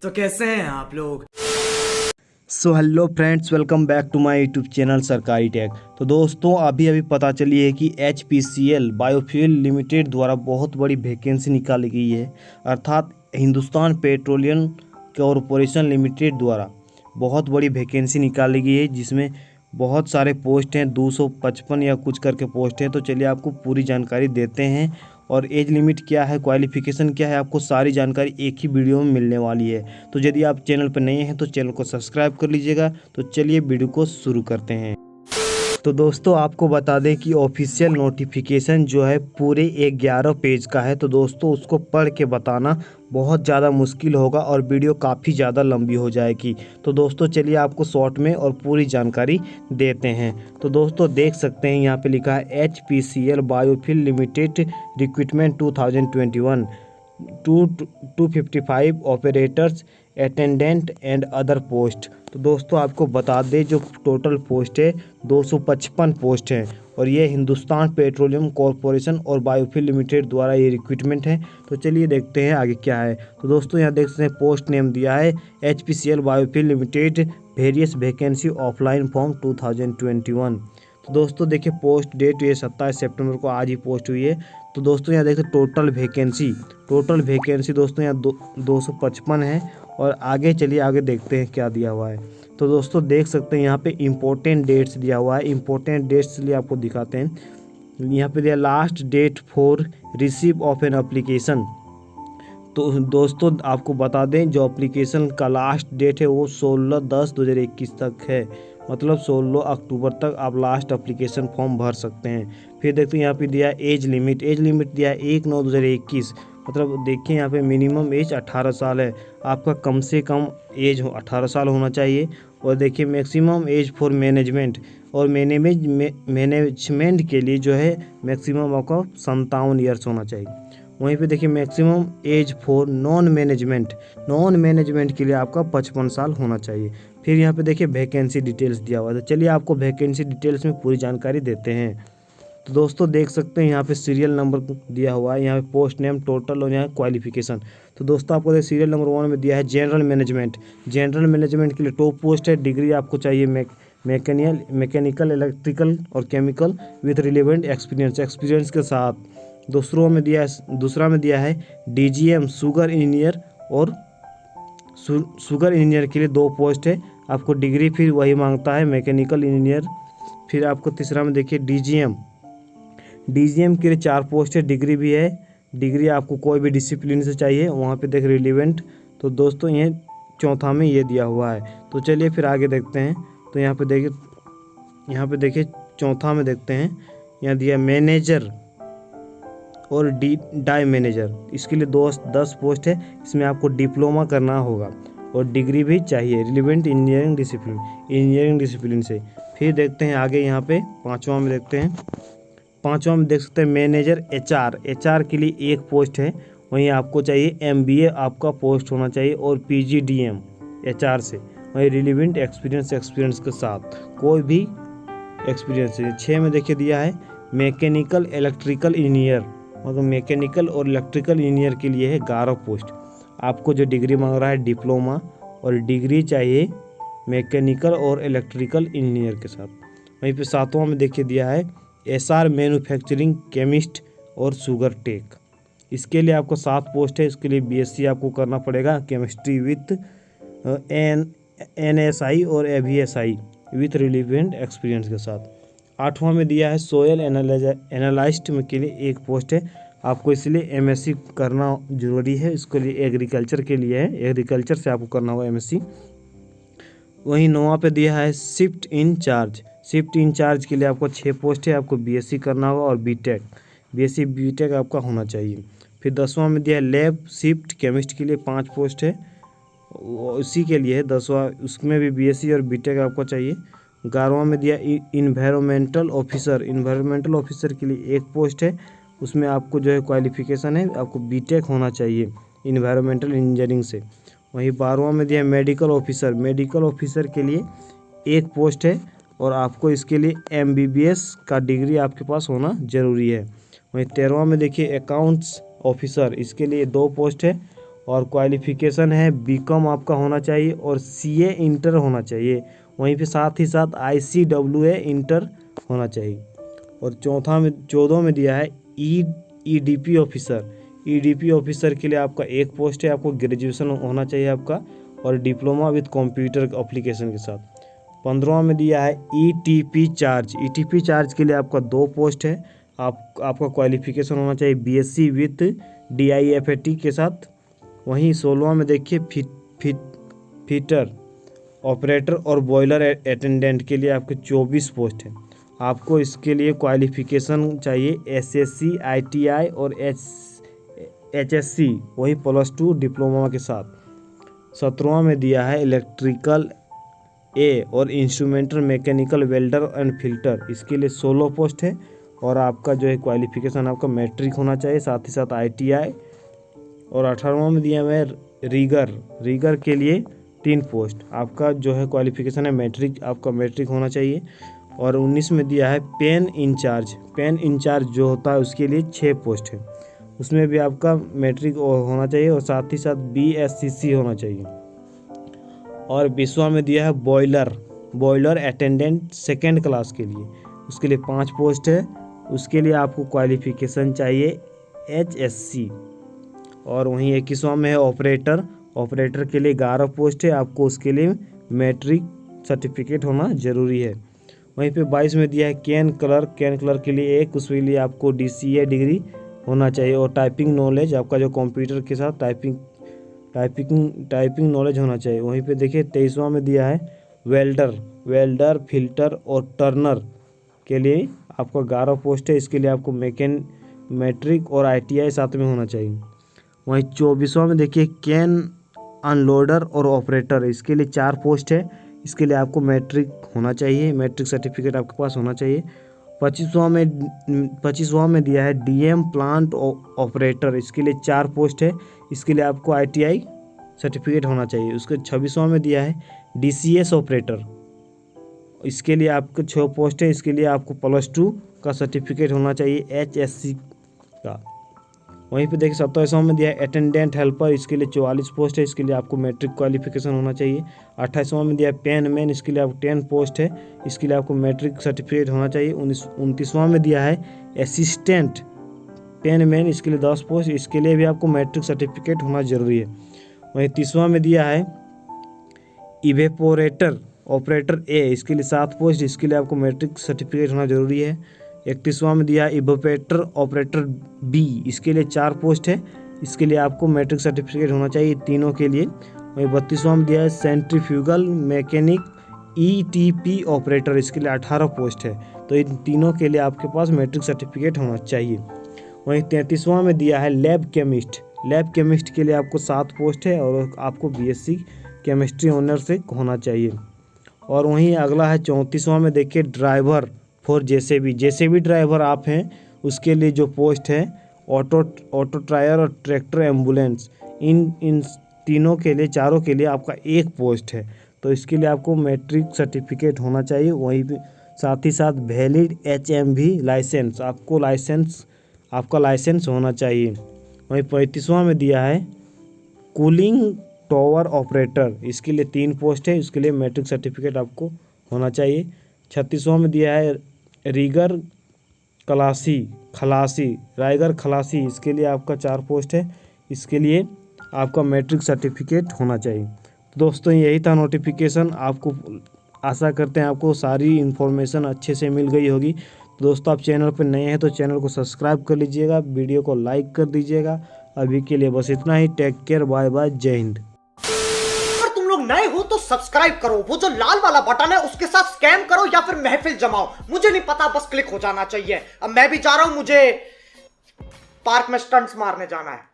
तो कैसे हैं आप लोग। So hello friends, welcome back to my YouTube channel सरकारी टेक। तो दोस्तों अभी पता चली है कि HPCL बायोफ्यूल लिमिटेड द्वारा बहुत बड़ी वैकेंसी निकाली गई है। अर्थात हिंदुस्तान पेट्रोलियम कॉरपोरेशन लिमिटेड द्वारा बहुत बड़ी वैकेंसी निकाली गई है, जिसमें बहुत सारे पोस्ट हैं, 255 या कुछ करके पोस्ट हैं। तो चलिए आपको पूरी जानकारी देते हैं, और एज लिमिट क्या है, क्वालिफिकेशन क्या है, आपको सारी जानकारी एक ही वीडियो में मिलने वाली है। तो यदि आप चैनल पर नए हैं तो चैनल को सब्सक्राइब कर लीजिएगा। तो चलिए वीडियो को शुरू करते हैं। तो दोस्तों आपको बता दें कि ऑफिशियल नोटिफिकेशन जो है पूरे 11 पेज का है। तो दोस्तों उसको पढ़ के बताना बहुत ज़्यादा मुश्किल होगा और वीडियो काफ़ी ज़्यादा लंबी हो जाएगी। तो दोस्तों चलिए आपको शॉर्ट में और पूरी जानकारी देते हैं। तो दोस्तों देख सकते हैं यहाँ पे लिखा है HPCL biofuel limited recruitment 2021 255 operators attendant and other post. तो दोस्तों आपको बता दें जो टोटल पोस्ट है 255 पोस्ट हैं, और ये हिंदुस्तान पेट्रोलियम कॉरपोरेशन और बायोफ्यूल लिमिटेड द्वारा ये रिक्रूटमेंट है। तो चलिए देखते हैं आगे क्या है। तो दोस्तों यहाँ देख सकते हैं पोस्ट नेम दिया है HPCL biofuel limited various vacancy offline form 2021। तो दोस्तों देखिए पोस्ट डेट ये 27 सितंबर को आज ही पोस्ट हुई है। तो दोस्तों यहाँ देखते टोटल वैकेंसी दोस्तों यहाँ 255 है। और आगे चलिए आगे देखते हैं क्या दिया हुआ है। तो दोस्तों देख सकते हैं यहाँ पे इम्पोर्टेंट डेट्स दिया हुआ है। इम्पोर्टेंट डेट्स लिए आपको दिखाते हैं। यहाँ पे दिया last date for receive of an application. तो दोस्तों आपको बता दें जो एप्लीकेशन का लास्ट डेट है वो 16/10/2021 तक है। मतलब 16 अक्टूबर तक आप लास्ट एप्लीकेशन फॉर्म भर सकते हैं। फिर देखते हैं यहाँ पे दिया एज लिमिट दिया है 1/9/2021। मतलब देखिए यहाँ पे मिनिमम एज 18 साल है। आपका कम से कम एज 18 साल होना चाहिए। और देखिए मैक्सिमम एज फॉर मैनेजमेंट, और मैनेजमेंट के लिए जो है मैक्सिमम आपका 57 ईयर्स होना चाहिए। वहीं पे देखिए maximum age for non management के लिए आपका 55 साल होना चाहिए। फिर यहाँ पे देखिए वैकेंसी डिटेल्स दिया हुआ है। तो चलिए आपको वैकेंसी डिटेल्स में पूरी जानकारी देते हैं। तो दोस्तों देख सकते हैं यहाँ पे सीरियल नंबर दिया हुआ है, यहाँ पे पोस्ट नेम, टोटल और यहाँ क्वालिफिकेशन। तो दोस्तों आपको सीरियल नंबर 1 में दिया है जनरल मैनेजमेंट के लिए टॉप पोस्ट है। डिग्री आपको चाहिए मैकेनिकल, इलेक्ट्रिकल और केमिकल विथ रिलेवेंट एक्सपीरियंस के साथ। दूसरा में दिया है DGM शुगर इंजीनियर, और शुगर इंजीनियर के लिए 2 पोस्ट है। आपको डिग्री फिर वही मांगता है मैकेनिकल इंजीनियर। फिर आपको तीसरा में देखिए DGM के लिए 4 पोस्ट है, डिग्री भी है। डिग्री आपको कोई भी डिसिप्लिन से चाहिए, वहाँ पे देख रिलेवेंट। तो दोस्तों ये चौथा में ये दिया हुआ है। तो चलिए फिर आगे देखते हैं। तो यहाँ पे देखिए चौथा में देखते हैं, यहाँ दिया मैनेजर और डाई मैनेजर। इसके लिए 10 पोस्ट है। इसमें आपको डिप्लोमा करना होगा और डिग्री भी चाहिए रिलेवेंट इंजीनियरिंग डिसिप्लिन से। फिर देखते हैं आगे यहाँ पे पाँचवा में देख सकते हैं मैनेजर HR के लिए 1 पोस्ट है। वहीं आपको चाहिए MBA आपका पोस्ट होना चाहिए, और PGDM HR से वहीं रिलेवेंट एक्सपीरियंस के साथ कोई भी एक्सपीरियंस है। 6 में देखिए दिया है मैकेनिकल इलेक्ट्रिकल इंजीनियर, मतलब मैकेनिकल और इलेक्ट्रिकल इंजीनियर के लिए है 11 पोस्ट। आपको जो डिग्री मांग रहा है डिप्लोमा, और डिग्री चाहिए मैकेनिकल और इलेक्ट्रिकल इंजीनियर के साथ। वहीं पे 7वां में देखिए दिया है SR मैन्युफैक्चरिंग केमिस्ट और शुगर टेक। इसके लिए आपको 7 पोस्ट है। इसके लिए BSc आपको करना पड़ेगा केमिस्ट्री विथ NSI और AVSI विथ रिलेवेंट एक्सपीरियंस के साथ। 8वां में दिया है सोयल एनालिस्ट के लिए 1 पोस्ट है। आपको इसलिए MSc करना जरूरी है। इसके लिए एग्रीकल्चर के लिए है, एग्रीकल्चर से आपको करना होगा MSc। वहीं 9वां पे दिया है शिफ्ट इंचार्ज के लिए आपको 6 पोस्ट है। आपको BSc करना होगा और BSc आपका होना चाहिए। फिर 10वां में दिया है लैब शिफ्ट केमिस्ट के लिए 5 पोस्ट है, उसी के लिए है 10वां, उसमें भी BSc और BTech आपको चाहिए। 11वां में दिया इन्वायरमेंटल ऑफिसर के लिए 1 पोस्ट है। उसमें आपको जो है क्वालिफिकेशन है आपको BTech होना चाहिए इन्वायरमेंटल इंजीनियरिंग से। वहीं 12वां में दिया मेडिकल ऑफिसर के लिए 1 पोस्ट है, और आपको इसके लिए MBBS का डिग्री आपके पास होना ज़रूरी है। वहीं 13वां में देखिए अकाउंट्स ऑफिसर, इसके लिए 2 पोस्ट है, और क्वालिफिकेशन है बीकॉम आपका होना चाहिए और सीए इंटर होना चाहिए। वहीं पे साथ ही साथ ICWA इंटर होना चाहिए। और 14 में दिया है EDP ऑफिसर। EDP ऑफिसर के लिए आपका एक पोस्ट है, आपको ग्रेजुएशन होना चाहिए आपका और डिप्लोमा विद कंप्यूटर एप्लीकेशन के साथ। 15 में दिया है ETP चार्ज। ETP चार्ज के लिए आपका 2 पोस्ट है, आपका क्वालिफिकेशन होना चाहिए BSc विथ DIFAT के साथ। वहीं 16 में देखिए फिटर ऑपरेटर और बॉयलर अटेंडेंट के लिए आपके 24 पोस्ट हैं। आपको इसके लिए क्वालिफिकेशन चाहिए SSC ITI और HSC वही +2 डिप्लोमा के साथ। 17 में दिया है इलेक्ट्रिकल A और instrumental mechanical welder and filter, इसके लिए 16 पोस्ट है और आपका जो है क्वालिफिकेशन आपका मैट्रिक होना चाहिए, साथ ही साथ ITI। और 18वां में दिया है रीगर के लिए 3 पोस्ट, आपका जो है क्वालिफिकेशन है मैट्रिक, आपका मैट्रिक होना चाहिए। और 19 में दिया है पेन इंचार्ज जो होता है उसके लिए 6 पोस्ट है, उसमें भी आपका मैट्रिक होना चाहिए और साथ ही साथ BSCC होना चाहिए। और 20वां में दिया है बॉयलर अटेंडेंट 2nd क्लास के लिए, उसके लिए 5 पोस्ट है, उसके लिए आपको क्वालिफिकेशन चाहिए HSC। और वहीं 21वां में है ऑपरेटर के लिए 11 पोस्ट है, आपको उसके लिए मैट्रिक सर्टिफिकेट होना ज़रूरी है। वहीं पे 22 में दिया है कैन क्लर्क के लिए 1, उसके लिए आपको DCA डिग्री होना चाहिए और टाइपिंग नॉलेज, आपका जो कंप्यूटर के साथ टाइपिंग नॉलेज होना चाहिए। वहीं पे देखिए 23वां में दिया है वेल्डर फिल्टर और टर्नर के लिए आपका 11 पोस्ट है, इसके लिए आपको मैट्रिक और ITI साथ में होना चाहिए। वहीं 24वां में देखिए कैन अनलोडर और ऑपरेटर, इसके लिए 4 पोस्ट है, इसके लिए आपको मैट्रिक होना चाहिए, मैट्रिक सर्टिफिकेट आपके पास होना चाहिए। 25वां में दिया है DM प्लांट ऑपरेटर, इसके लिए 4 पोस्ट है, इसके लिए आपको ITI सर्टिफिकेट होना चाहिए। उसके 26वां में दिया है DCS ऑपरेटर, इसके लिए आपको 6 पोस्ट है, इसके लिए आपको +2 का सर्टिफिकेट होना चाहिए HSC का। वहीं पे देखिए 27वां में दिया है अटेंडेंट हेल्पर, इसके लिए 44 पोस्ट है, इसके लिए आपको मैट्रिक क्वालिफिकेशन होना चाहिए। 28वां में दिया है पेनमैन, इसके लिए आपको 10 पोस्ट है, इसके लिए आपको मैट्रिक सर्टिफिकेट होना चाहिए। 29वां में दिया है असिस्टेंट पेनमैन, इसके लिए 10 पोस्ट, इसके लिए भी आपको मैट्रिक सर्टिफिकेट होना जरूरी है। वहीं 30वां में दिया है इवेपोरेटर ऑपरेटर A, इसके लिए 7 पोस्ट, इसके लिए आपको मैट्रिक सर्टिफिकेट होना जरूरी है। 31वां में दिया है इवेपोरेटर ऑपरेटर B, इसके लिए 4 पोस्ट है, इसके लिए आपको मैट्रिक सर्टिफिकेट होना चाहिए तीनों के लिए। वहीं 32वां में दिया है सेंट्रीफ्यूगल मैकेनिक ETP ऑपरेटर, इसके लिए 18 पोस्ट है, तो इन तीनों के लिए आपके पास मैट्रिक सर्टिफिकेट होना चाहिए। वहीं 33वां में दिया है लैब केमिस्ट के लिए आपको 7 पोस्ट है और आपको BSc केमिस्ट्री ऑनर से होना चाहिए। और वहीं अगला है 34वां में देखिए ड्राइवर फॉर JCB ड्राइवर आप हैं, उसके लिए जो पोस्ट है ऑटो ट्रायर और ट्रैक्टर एम्बुलेंस, इन तीनों के लिए, चारों के लिए आपका 1 पोस्ट है, तो इसके लिए आपको मैट्रिक सर्टिफिकेट होना चाहिए। वहीं पे साथ ही साथ वैलिड HMV लाइसेंस, आपका लाइसेंस होना चाहिए। वहीं 35वां में दिया है कूलिंग टॉवर ऑपरेटर, इसके लिए 3 पोस्ट है, इसके लिए मैट्रिक सर्टिफिकेट आपको होना चाहिए। 36वां में दिया है राइगर खलासी, इसके लिए आपका 4 पोस्ट है, इसके लिए आपका मैट्रिक सर्टिफिकेट होना चाहिए। तो दोस्तों यही था नोटिफिकेशन, आपको आशा करते हैं आपको सारी इन्फॉर्मेशन अच्छे से मिल गई होगी। तो दोस्तों आप चैनल पर नए हैं तो चैनल को सब्सक्राइब कर लीजिएगा, वीडियो को लाइक कर दीजिएगा। अभी के लिए बस इतना ही, टेक केयर, बाय बाय, जय हिंद। अगर तुम लोग नए हो तो सब्सक्राइब करो, वो जो लाल वाला बटन है उसके साथ स्कैम करो या फिर महफिल जमाओ, मुझे नहीं पता, बस क्लिक हो जाना चाहिए। अब मैं भी जा रहा हूं, मुझे पार्क में स्टंट्स मारने जाना है।